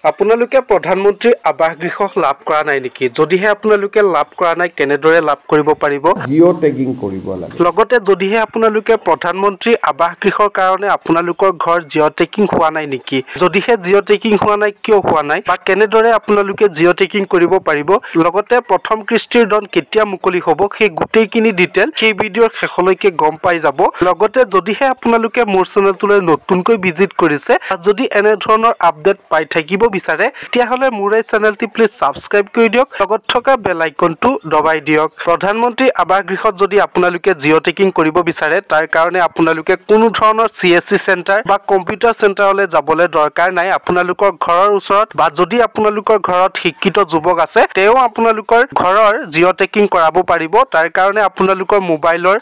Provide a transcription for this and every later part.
আপোনালোকে প্ৰধানমন্ত্ৰী আৱাস গৃহ লাভ কৰা নাই নেকি? যদিহে আপোনালোকে লাভ কৰা নাই কেনেদৰে লাভ কৰিব পাৰিব? জিঅ' টেগিং কৰিব লাগে। লগতে যদিহে আপোনালোকে প্ৰধানমন্ত্ৰী আৱাস গৃহৰ কাৰণে আপোনালোকৰ ঘৰ জিঅ' টেগিং হোৱা নাই নেকি? যদিহে জিঅ' টেগিং হোৱা নাই কিয় হোৱা নাই বা কেনেদৰে আপোনালোকে জিঅ' টেগিং কৰিব পাৰিব? লগতে প্ৰথম কিস্তিৰ ধন কেতিয়া মুকলি হ'ব সেই গোটেইখিনি ডিটেইল সেই ভিডিঅ'ৰ শেষলৈকে গম পাই যাব। লগতে যদিহে আপোনালোকে মোৰ চেনেলটোলৈ নতুনকৈ ভিজিট কৰিছে যদি এনে ধৰণৰ আপডেট পাই থাকিব বিচাৰে তেতিয়াহ'লে মোৰ এই চেনেলটি প্লিজ সাবস্ক্ৰাইব কৰি দিয়ক। লগত থকা বেল আইকনটো দবাই দিয়ক। প্ৰধানমন্ত্ৰী আৱাস গৃহত যদি আপোনালোকে জিঅ' টেগিং কৰিব বিচাৰে তাৰ কাৰণে আপোনালোকে কোনো ধৰণৰ CSC চেণ্টাৰ বা কম্পিউটাৰ চেণ্টাৰলৈ যাবলৈ দৰকাৰ নাই। আপোনালোকৰ ঘৰৰ ওচৰত বা যদি আপোনালোকৰ ঘৰত শিক্ষিত যুৱক আছে তেওঁ আপোনালোকৰ ঘৰৰ জিঅ' টেগিং কৰাব পাৰিব। তাৰ কাৰণে আপোনালোকৰ মোবাইলৰ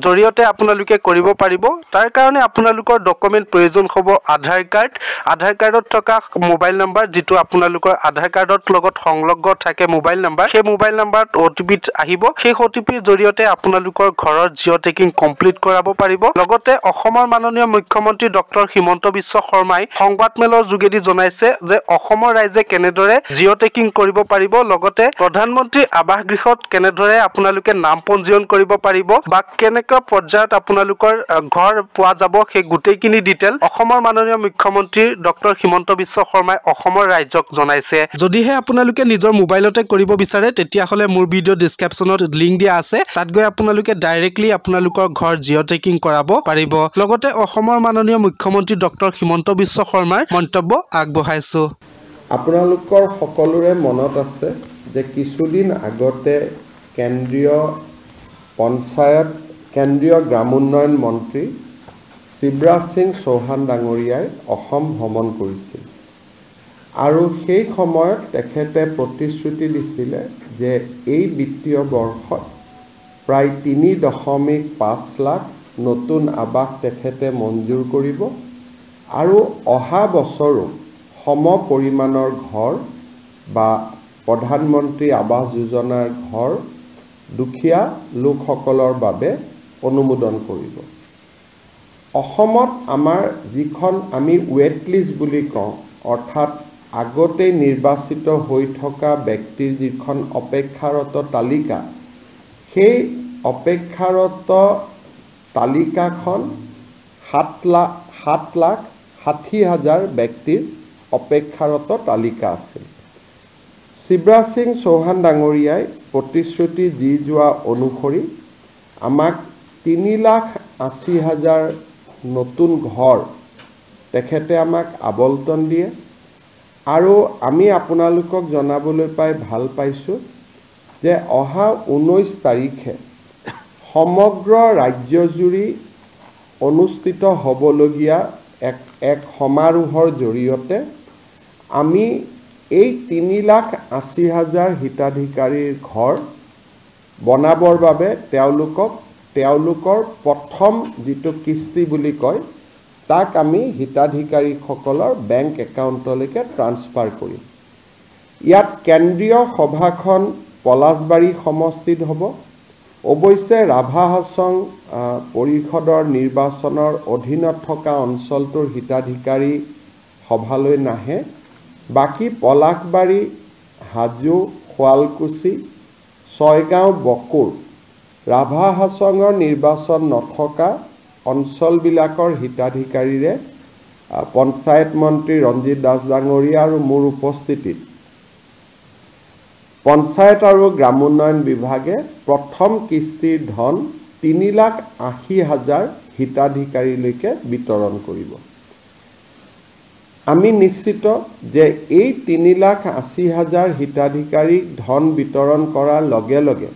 জৰিয়তে আপোনালোকে কৰিব পাৰিব। তাৰ কাৰণে আপোনালোকৰ ডকুমেণ্ট প্ৰয়োজন হ'ব আধাৰ কাৰ্ডত থকা মোবাইল নাম্বাৰ যেটো আপোনালোকৰ আধাৰ কাৰ্ডৰ লগত সংলগ্ন থাকে মোবাইল নাম্বাৰ সেই মোবাইল নাম্বাৰত OTP আহিব। সেই OTPৰ জৰিয়তে আপোনালোকৰ ঘৰৰ জিঅ' টেগিং কমপ্লিট কৰাব পাৰিব। লগতে অসমৰ মাননীয় মুখ্যমন্ত্ৰী ডক্টৰ হিমন্ত বিশ্ব শৰ্মাই সংবাদমেলৰ যোগেদি জনাইছে যে অসমৰ ৰাইজে কেনেদৰে জিঅ' টেগিং কৰিব পাৰিব। লগতে প্ৰধানমন্ত্ৰী আৱাস গৃহত কেনেদৰে আপোনালোকে নাম পঞ্জীয়ন কৰিব পাৰিব বা কেনেকুৱা পৰ্যায়ত আপোনালোকৰ ঘৰ পোৱা যাব সেই গোটেইখিনি ডিটেইল অসমৰ মাননীয় মুখ্যমন্ত্ৰী ডক্টৰ হিমন্ত বিশ্ব শৰ্মাই অসমৰ ৰাজ্যক জনাইছে। যদিহে আপোনালোকে নিজৰ মোবাইলতে কৰিব বিচাৰে তেতিয়াহ'লে মোৰ ভিডিঅ' ডেসক্ৰিপচনত লিংক দিয়া আছে। তাত গৈ আপোনালোকে ডাইৰেক্টলি আপোনালোকৰ ঘৰ জিঅ' টেগিং কৰাব পাৰিব। লগতে অসমৰ মাননীয় মুখ্যমন্ত্ৰী ডক্টৰ হিমন্ত বিশ্ব শৰ্মাৰ মন্তব্য আগবঢ়াইছো। আপোনালোকৰ সকলোৰে মনত আছে যে কিছুদিন আগতে কেন্দ্ৰীয় গ্ৰাম উন্নয়ন মন্ত্ৰী শিৱৰাজ সিং চৌহান ডাঙৰীয়াই অসম ভ্ৰমণ কৰিছিল আৰু সেই সময়ত তেখেতে প্ৰতিশ্ৰুতি দিছিলে যে এই বিত্তীয় বৰ্ষত প্ৰায় 3.5 লাখ নতুন আৱাস তেখেতে মঞ্জুৰ কৰিব আৰু অহা বছৰো সম পৰিমাণৰ ঘৰ বা প্ৰধানমন্ত্ৰী আৱাস যোজনাৰ ঘৰ দুখীয়া লোকসকলৰ বাবে অনুমোদন কৰিব। অসমত আমাৰ যিখন আমি ৱেট লিষ্ট বুলি কওঁ অৰ্থাৎ আগতেই নিৰ্বাচিত হৈ থকা ব্যক্তিৰ যিখন অপেক্ষাৰত তালিকা সেই অপেক্ষাৰত তালিকাখন 7,60,000 ব্যক্তিৰ অপেক্ষাৰত তালিকা আছিল। শিৱৰাজ সিং চৌহান ডাঙৰীয়াই প্ৰতিশ্ৰুতি দি যোৱা অনুসৰি আমাক 3,80,000 নতুন ঘৰ তেখেতে আমাক আবণ্টন দিয়ে আৰু আমি আপোনালোকক জনাবলৈ পাই ভাল পাইছোঁ যে অহা 19 তাৰিখে সমগ্ৰ ৰাজ্যজুৰি অনুষ্ঠিত হ'বলগীয়া এক সমাৰোহৰ জৰিয়তে আমি এই 3,80,000 হিতাধিকাৰীৰ ঘৰ বনাবৰ বাবে তেওঁলোকৰ প্ৰথম যিটো কিস্তি বুলি কয় তাক আমি হিতাধিকাৰীসকলৰ বেংক একাউণ্টলৈকে ট্ৰান্সফাৰ কৰিম। ইয়াত কেন্দ্ৰীয় সভাখন পলাশবাৰী সমষ্টিত হ'ব। অৱশ্যে ৰাভা হাছং পৰিষদৰ নিৰ্বাচনৰ অধীনত থকা অঞ্চলটোৰ হিতাধিকাৰী সভালৈ নাহে। বাকী পলাশবাৰী, হাজো, শুৱালকুছি, ছয়গাঁও, বকুৰ ৰাভা হাছঙৰ নিৰ্বাচন নথকা অঞ্চলবিলাকৰ হিতাধিকাৰীৰে পঞ্চায়ত মন্ত্ৰী ৰঞ্জিত দাস ডাঙৰীয়া আৰু মোৰ উপস্থিতিত পঞ্চায়ত আৰু গ্ৰাম উন্নয়ন বিভাগে প্ৰথম কিস্তিৰ ধন 3,80,000 হিতাধিকাৰীলৈকে বিতৰণ কৰিব। আমি নিশ্চিত যে এই 3,80,000 হিতাধিকাৰীক ধন বিতৰণ কৰাৰ লগে লগে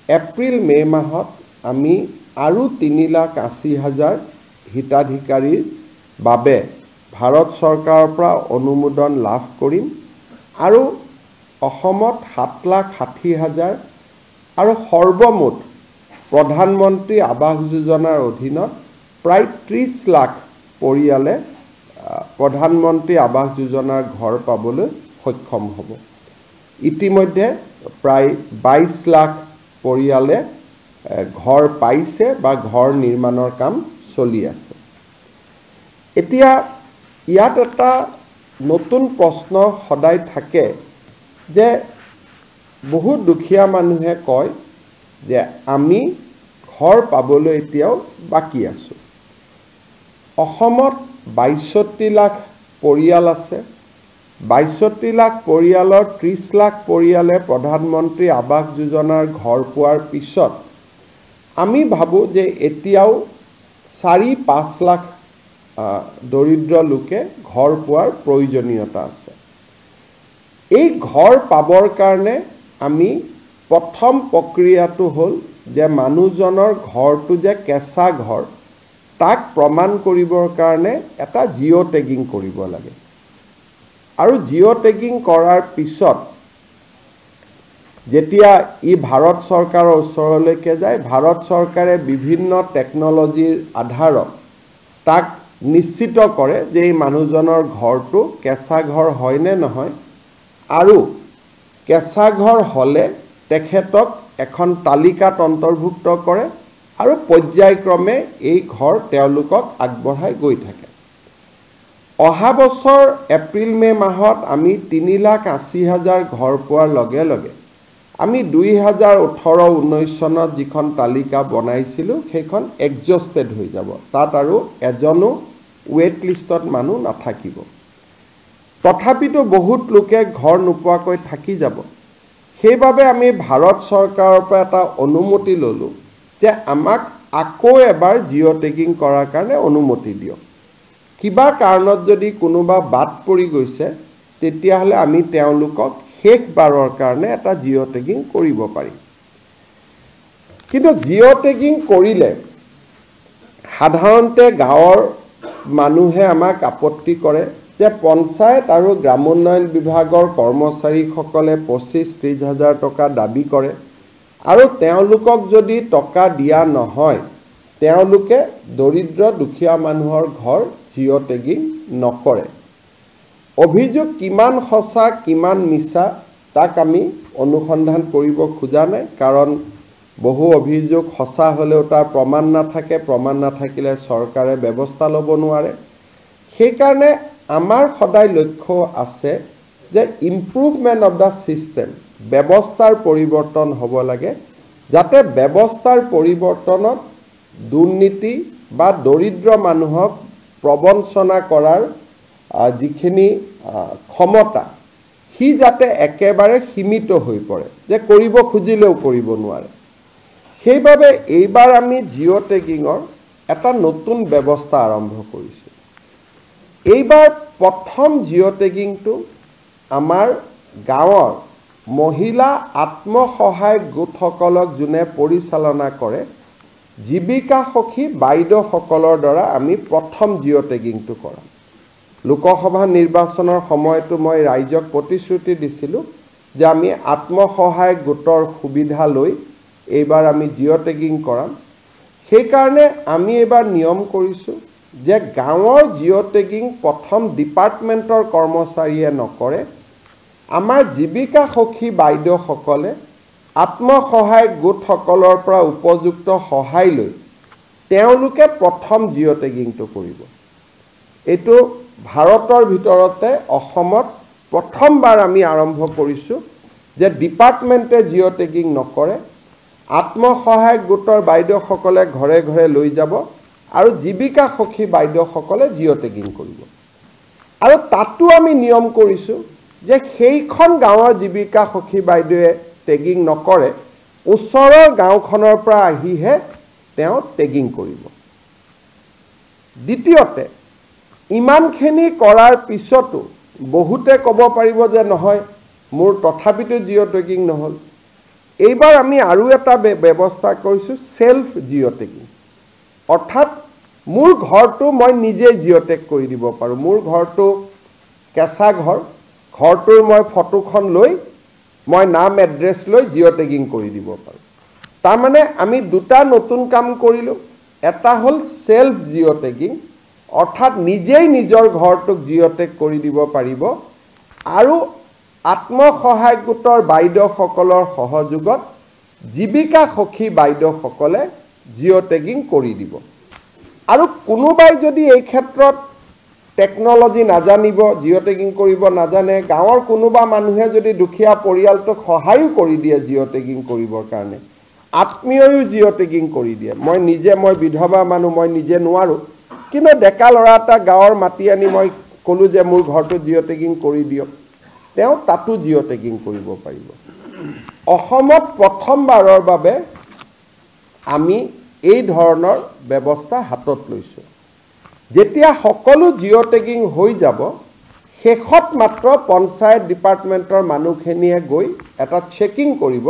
এপ্ৰিল-মে মাহত আমি আৰু 3,80,000 হিতাধিকাৰীৰ বাবে ভাৰত চৰকাৰৰ পৰা অনুমোদন লাভ কৰিম আৰু অসমত 7,60,000 আৰু সৰ্বমুঠ প্ৰধানমন্ত্ৰী আৱাস যোজনাৰ অধীনত প্ৰায় 30 লাখ পৰিয়ালে প্ৰধানমন্ত্ৰী আৱাস যোজনাৰ ঘৰ পাবলৈ সক্ষম হ'ব। ইতিমধ্যে প্ৰায় 22 লাখ পৰিয়ালে ঘৰ পাইছে বা ঘৰ নিৰ্মাণৰ কাম চলি আছে। এতিয়া ইয়াত এটা নতুন প্ৰশ্ন সদায় থাকে যে বহুত দুখীয়া মানুহে কয় যে আমি ঘৰ পাবলৈ এতিয়াও বাকী আছো। অসমত ৬২ লাখ পৰিয়াল আছে। ৬২ লাখ পৰিয়ালৰ ৩০ লাখ পৰিয়ালে প্ৰধানমন্ত্ৰী আৱাস যোজনাৰ ঘৰ পোৱাৰ পিছত আমি ভাবোঁ যে এতিয়াও ৪-৫ লাখ দৰিদ্ৰ লোকে ঘৰ পোৱাৰ প্ৰয়োজনীয়তা আছে। এই ঘৰ পাবৰ কাৰণে আমি প্ৰথম প্ৰক্ৰিয়াটো হ'ল যে মানুহজনৰ ঘৰটো যে কেঁচা ঘৰ তাক প্ৰমাণ কৰিবৰ কাৰণে এটা জিঅ' টেগিং কৰিব লাগে। আৰু জিঅ' টেগিং কৰাৰ পিছত যেতিয়া ই ভাৰত চৰকাৰৰ ওচৰলৈকে যায়, ভাৰত চৰকাৰে বিভিন্ন টেকনলজিৰ আধাৰত তাক নিশ্চিত কৰে যে এই মানুহজনৰ ঘৰটো কেঁচা ঘৰ হয় নে নহয়, আৰু কেঁচা ঘৰ হ'লে তেখেতক এখন তালিকাত অন্তৰ্ভুক্ত কৰে আৰু পৰ্যায়ক্ৰমে এই ঘৰ তেওঁলোকক আগবঢ়াই গৈ থাকে। অহা বছৰ এপ্ৰিল-মে মাহত আমি ৩,৮০,০০০ ঘৰ পোৱাৰ লগে লগে আমি ২০১৮-১৯ চনত যিখন তালিকা বনাইছিলোঁ সেইখন এক্সজষ্টেড হৈ যাব। তাত আৰু এজনো ৱেইট লিষ্টত মানুহ নাথাকিব। তথাপিতো বহুত লোকে ঘৰ নোপোৱাকৈ থাকি যাব। সেইবাবে আমি ভাৰত চৰকাৰৰ পৰা এটা অনুমতি ল'লোঁ যে আমাক আকৌ এবাৰ জিঅ' টেগিং কৰাৰ কাৰণে অনুমতি দিয়ক। কিবা কাৰণত যদি কোনোবা বাদ পৰি গৈছে তেতিয়াহ'লে আমি তেওঁলোকক শেষবাৰৰ কাৰণে এটা জিঅ' টেগিং কৰিব পাৰিম। কিন্তু জিঅ' টেগিং কৰিলে সাধাৰণতে গাঁৱৰ মানুহে আমাক আপত্তি কৰে যে পঞ্চায়ত আৰু গ্ৰামোন্নয়ন বিভাগৰ কৰ্মচাৰীসকলে ২৫-৩০ হাজাৰ টকা দাবী কৰে আৰু তেওঁলোকক যদি টকা দিয়া নহয় তেওঁলোকে দৰিদ্ৰ দুখীয়া মানুহৰ ঘৰ জিঅ' টেগিং নকৰে। অভিযোগ কিমান সঁচা কিমান মিছা তাক আমি অনুসন্ধান কৰিব খোজা নাই, কাৰণ বহু অভিযোগ সঁচা হ'লেও তাৰ প্ৰমাণ নাথাকে, প্ৰমাণ নাথাকিলে চৰকাৰে ব্যৱস্থা ল'ব নোৱাৰে। সেইকাৰণে আমাৰ সদায় লক্ষ্য আছে যে ইম্প্ৰুভমেণ্ট অফ দ্য ছিষ্টেম, ব্যৱস্থাৰ পৰিৱৰ্তন হ'ব লাগে, যাতে ব্যৱস্থাৰ পৰিৱৰ্তনত দুৰ্নীতি বা দৰিদ্ৰ মানুহক প্ৰবঞ্চনা কৰাৰ যিখিনি ক্ষমতা সি যাতে একেবাৰে সীমিত হৈ পৰে, যে কৰিব খুজিলেও কৰিব নোৱাৰে। সেইবাবে এইবাৰ আমি জিঅ' টেগিঙৰ এটা নতুন ব্যৱস্থা আৰম্ভ কৰিছোঁ। এইবাৰ প্ৰথম জিঅ' টেগিংটো আমাৰ গাঁৱৰ মহিলা আত্মসহায়ক গোটসকলক যোনে পৰিচালনা কৰে জীৱিকা সখী বাইদেউসকলৰ দ্বাৰা আমি প্ৰথম জিঅ' টেগিংটো কৰাম। লোকসভা নিৰ্বাচনৰ সময়তো মই ৰাইজক প্ৰতিশ্ৰুতি দিছিলোঁ যে আমি আত্মসহায়ক গোটৰ সুবিধা লৈ এইবাৰ আমি জিঅ' টেগিং কৰাম। সেইকাৰণে আমি এইবাৰ নিয়ম কৰিছোঁ যে গাঁৱৰ জিঅ' টেগিং প্ৰথম ডিপাৰ্টমেণ্টৰ কৰ্মচাৰীয়ে নকৰে, আমাৰ জীৱিকা সখী বাইদেউসকলে আত্মসহায়ক গোটসকলৰ পৰা উপযুক্ত সহায় লৈ তেওঁলোকে প্ৰথম জিঅ' টেগিংটো কৰিব। এইটো ভাৰতৰ ভিতৰতে অসমত প্ৰথমবাৰ আমি আৰম্ভ কৰিছোঁ যে ডিপাৰ্টমেণ্টে জিঅ' টেগিং নকৰে, আত্মসহায়ক গোটৰ বাইদেউসকলে ঘৰে ঘৰে লৈ যাব আৰু জীৱিকা সখী বাইদেউসকলে জিঅ' টেগিং কৰিব। আৰু তাতো আমি নিয়ম কৰিছোঁ যে সেইখন গাঁৱৰ জীৱিকা সখী বাইদেৱে টেগিং নকৰে, ওচৰৰ গাঁওখনৰ পৰা আহিহে তেওঁ টেগিং কৰিব। দ্বিতীয়তে, ইমানখিনি কৰাৰ পিছতো বহুতে ক'ব পাৰিব যে নহয় মোৰ তথাপিতো জিঅ' টেগিং নহ'ল। এইবাৰ আমি আৰু এটা ব্যৱস্থা কৰিছোঁ সেলফ জিঅ' টেগিং, অৰ্থাৎ মোৰ ঘৰটো মই নিজে জিঅ' টেগ কৰি দিব পাৰোঁ। মোৰ ঘৰটো কেঁচা ঘৰ, ঘৰটোৰ মই ফটোখন লৈ মই নাম এড্ৰেছ লৈ জিঅ' টেগিং কৰি দিব পাৰোঁ। তাৰমানে আমি দুটা নতুন কাম কৰিলোঁ। এটা হ'ল সেলফ জিঅ' টেগিং, অৰ্থাৎ নিজেই নিজৰ ঘৰটোক জিঅ' টেগ কৰি দিব পাৰিব, আৰু আত্মসহায়ক গোটৰ বাইদেউসকলৰ সহযোগত জীৱিকা সখী বাইদেউসকলে জিঅ' টেগিং কৰি দিব। আৰু কোনোবাই যদি এই ক্ষেত্ৰত টেকন'লজি নাজানিব, জিঅ' টেগিং কৰিব নাজানে, গাঁৱৰ কোনোবা মানুহে যদি দুখীয়া পৰিয়ালটোক সহায়ো কৰি দিয়ে জিঅ' টেগিং কৰিবৰ কাৰণে, আত্মীয়ও জিঅ' টেগিং কৰি দিয়ে। মই বিধৱা মানুহ, মই নিজে নোৱাৰোঁ, কিন্তু ডেকা ল'ৰা এটা গাঁৱৰ মাতি আনি মই ক'লোঁ যে মোৰ ঘৰটো জিঅ' টেগিং কৰি দিয়ক, তেওঁ তাতো জিঅ' টেগিং কৰিব পাৰিব। অসমত প্ৰথমবাৰৰ বাবে আমি এই ধৰণৰ ব্যৱস্থা হাতত লৈছোঁ। যেতিয়া সকলো জিঅ' টেগিং হৈ যাব, শেষত মাত্ৰ পঞ্চায়ত ডিপাৰ্টমেণ্টৰ মানুহখিনিয়ে গৈ এটা চেকিং কৰিব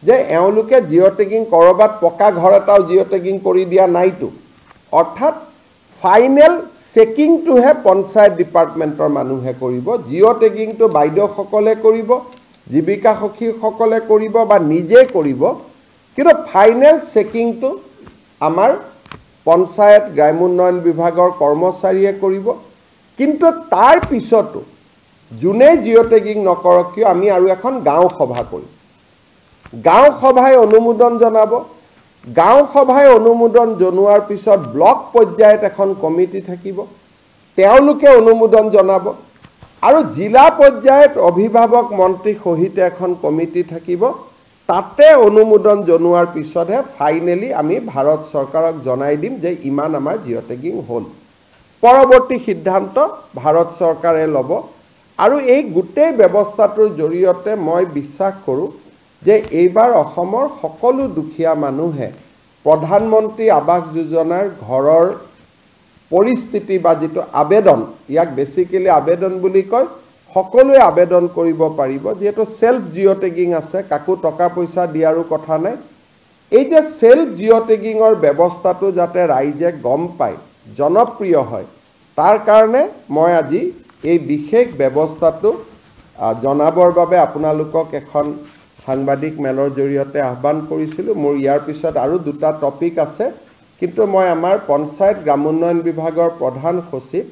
যে এওঁলোকে জিঅ' টেগিং ক'ৰবাত পকা ঘৰ এটাও জিঅ' টেগিং কৰি দিয়া নাইতো। অৰ্থাৎ ফাইনেল চেকিংটোহে পঞ্চায়ত ডিপাৰ্টমেণ্টৰ মানুহে কৰিব। জিঅ' টেগিংটো বাইদেউসকলে কৰিব, জীৱিকা সখীসকলে কৰিব বা নিজে কৰিব, কিন্তু ফাইনেল চেকিংটো আমাৰ পঞ্চায়ত গ্ৰামোন্নয়ন বিভাগৰ কৰ্মচাৰীয়ে কৰিব। কিন্তু তাৰ পিছতো যোনে জিঅ' টেগিং নকৰক কিয় আমি আৰু এখন গাঁও সভা কৰিম। গাঁও সভাই অনুমোদন জনাব। গাঁও সভাই অনুমোদন জনোৱাৰ পিছত ব্লক পৰ্যায়ত এখন কমিটি থাকিব, তেওঁলোকে অনুমোদন জনাব, আৰু জিলা পৰ্যায়ত অভিভাৱক মন্ত্ৰী সহিত এখন কমিটি থাকিব। তাতে অনুমোদন জনোৱাৰ পিছতহে ফাইনেলি আমি ভাৰত চৰকাৰক জনাই দিম যে ইমান আমাৰ জিঅ' টেগিং হ'ল। পৰৱৰ্তী সিদ্ধান্ত ভাৰত চৰকাৰে ল'ব। আৰু এই গোটেই ব্যৱস্থাটোৰ জৰিয়তে মই বিশ্বাস কৰোঁ যে এইবাৰ অসমৰ সকলো দুখীয়া মানুহে প্ৰধানমন্ত্ৰী আৱাস যোজনাৰ ঘৰৰ পৰিস্থিতি বা যিটো আবেদন, ইয়াক বেছিকেলি আবেদন বুলি কয়, সকলোৱে আবেদন কৰিব পাৰিব। যিহেতু সেল্ফ জিঅ' টেগিং আছে, কাকো টকা পইচা দিয়াৰো কথা নাই। এই যে সেল্ফ জিঅ' টেগিঙৰ ব্যৱস্থাটো যাতে ৰাইজে গম পায়, জনপ্ৰিয় হয়, তাৰ কাৰণে মই আজি এই বিশেষ ব্যৱস্থাটো জনাবৰ বাবে আপোনালোকক এখন সাংবাদিক মেলৰ জৰিয়তে আহ্বান কৰিছিলোঁ। মোৰ ইয়াৰ পিছত আৰু দুটা টপিক আছে, কিন্তু মই আমাৰ পঞ্চায়ত গ্ৰামোন্নয়ন বিভাগৰ প্ৰধান সচিব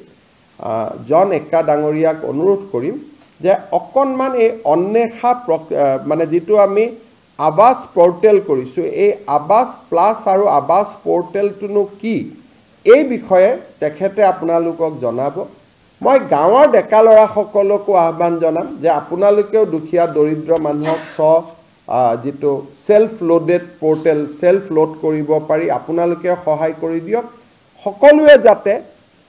জন এক্কা ডাঙৰীয়াক অনুৰোধ কৰিম যে অকণমান এই অন্বেষা মানে যিটো আমি আৱাস পৰ্টেল কৰিছোঁ, এই আৱাস প্লাছ আৰু আৱাস পৰ্টেলটোনো কি, এই বিষয়ে তেখেতে আপোনালোকক জনাব। মই গাঁৱৰ ডেকা ল'ৰাসকলকো আহ্বান জনাম যে আপোনালোকেও দুখীয়া দৰিদ্ৰ মানুহক যিটো self loaded portal, self load কৰিব পাৰি, আপোনালোকে সহায় কৰি দিয়ক, সকলোৱে যাতে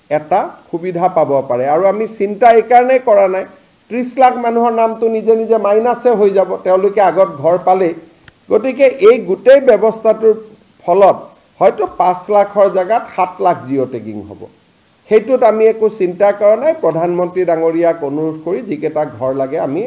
এটা সুবিধা পাব পাৰে। আৰু আমি চিন্তা এইকাৰণেই কৰা নাই, 30 লাখ মানুহৰ নামটো নিজে নিজে মাইনাছে হৈ যাব, তেওঁলোকে আগত ঘৰ পালেই। গতিকে এই গোটেই ব্যৱস্থাটোৰ ফলত হয়তো 5 লাখৰ জেগাত 7 লাখ জিঅ' টেগিং হ'ব। সেইটোত আমি একো চিন্তা কৰা নাই। প্ৰধানমন্ত্ৰী ডাঙৰীয়াক অনুৰোধ কৰি যিকেইটা ঘৰ লাগে আমি